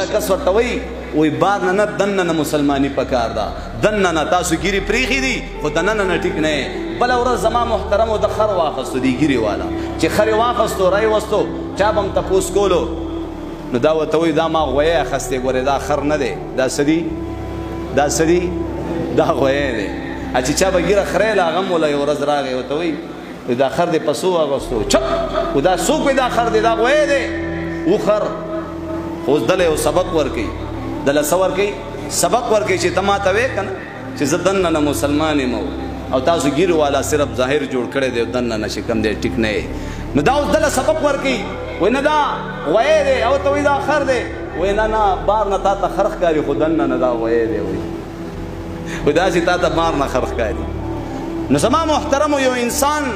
کس ورته وی بار نه دننه مسلمانی پکار دا دننه تاسو ګیري پریخي دي خو دننه نه ټیک نه بل ورځ زما محترمو د خر واخستو دی ګیري والا چې خر واخستو راي وستو چا بم تپوس کولو نو دا وته وی دا ما غوي اخسته ګوره دا خر نه دی دا سدي دا غوي دی چې چا بګیره خره لا غم ولا یو ورځ راغی وته وی دا خر دی پسو واغستو چپ ودا سوق دا خر دی دا غوي دی و خر اوس دله یو سبق ورکي دله سور کوي سبق ورکي چې تما ته وې کنه چې زدن نه مسلمان مو او تاسو ګیرو والا صرف ظاهر جوړ کړي دی دن نه شکم دی ټیک نه نو دا اوس دله سبق ورکي وای نه دا وای دی او ته وې دا خر دی وای نه بار نه تا ته خرخ کاری خو دن نه دا وای دی وای دا چې تا ته بار نه خرخ کاری نو زما محترم یو انسان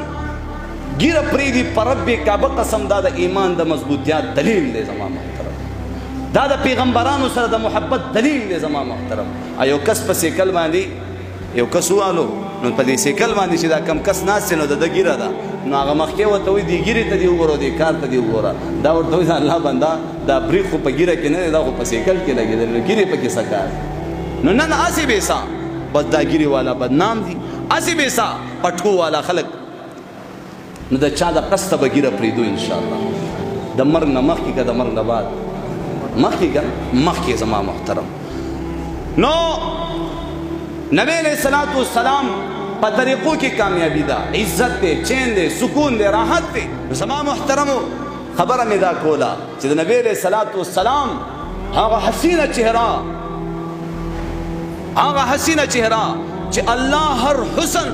ګیره پریدي پر رب کعبه قسم دا د ایمان د مضبوطیت دلیل دی زما محترم دا د پیغمبرانو سره د محبت دلیل دی زما محترم ایو کس په سیکل باندې یو کس والو نو په دې سیکل باندې چې دا کم کس ناس نو د ګیره دا نو هغه مخکې وته وي دی ګیره ته دی وګورو دی کار ته دی وګوره دا ورته وي الله بندا دا بریخ په ګیره کې نه دا په سیکل کې لګیدل ګیره په کې سکار نو نن اسی بیسا بس دا ګیره والا بدنام دي اسی بیسا پټو والا خلق نو دا چا د قصته بګیره پریدو ان شاء الله د مرګ نه مخکې که د مرګ نه بعد مخی زما محترم نو نبی علیہ السلام پا طریقوں کی کامیابی دا عزت دے چین دے سکون دے راحت دے زما محترم خبر میں دا کولا چیز نبی علیہ السلام آغا حسینہ چہرہ چی اللہ ہر حسن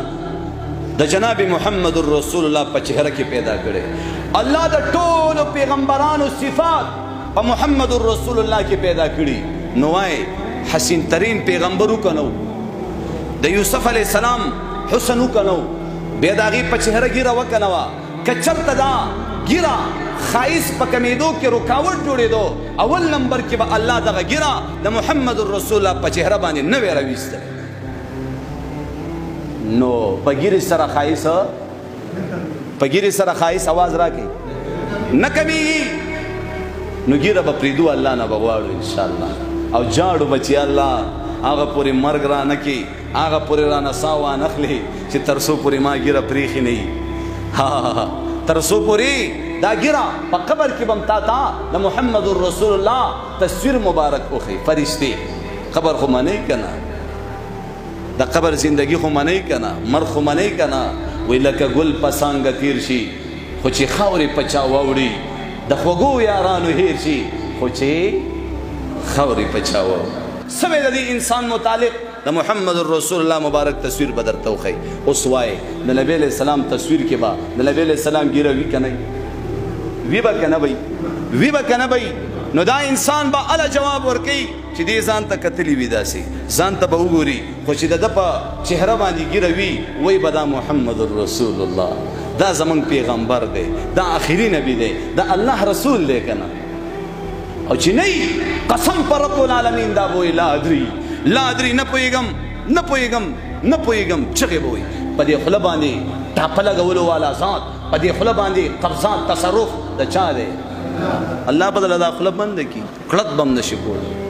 دا جناب محمد الرسول اللہ پا چہرہ کی پیدا کرے اللہ دا ټول پیغمبران و صفات پا محمد الرسول اللہ کی پیدا کری نوائے حسین ترین پیغمبرو کنو دا یوسف علیہ السلام حسنو کنو بیداغی پا چہرہ گیرہ وکنوا کچرت دا گیرہ خائص پا کمیدو کی رکاوٹ جوڑے دو اول نمبر کی با اللہ دا گیرہ دا محمد الرسول اللہ پا چہرہ باندے نوے رویست نو پا گیری سر خائص آواز راکی نکمی نو ګیره به پریدو الله نه بغواړو انشاءالله او جاړو بچی الله هغه پورې مرګ را نه کی هغه پورې را نه سا وانخلي چې تر څو پورې ما ګیره پریخي نه تر څو پورې دا ګیره په قبر کې بم تا د محمد رسول الله تصویر مبارک اوخی فرشتي قبر خو منی کنه د قبر زندگی خو منی کنه مر خو منی کنه وی لکه ګل پسانګه تیر شي خو چې خاورې پچا واوړي د خوږو یارانو هیر شي خو چې خاورې پچاوه سوی د دې انسان متعلق د محمد رسول الله مبارک تصویر بدر توخی اوس وای د نبی علیہ السلام تصویر کې با د نبی علیہ السلام ګیره وی کنه وی با کنه بای نو دا انسان با ال جواب ورکي چې دې ځان ته کتلی وی داسي ځان ته به وګوري خو چې د په چهره باندې ګیره وی بدا محمد رسول الله دا زمان پیغمبر دے دا آخری نبی دے دا اللہ رسول دے کنا او چی نہیں قسم پر رب العالمین دا بوئی لا ادری نپوئیگم چگے بوئی پا دی خلباندی ٹاپلا گولو والا ذات پا دی خلباندی قبضات تصرف دا چا دے اللہ بدل دا خلباندے کی کڑت بم نشکول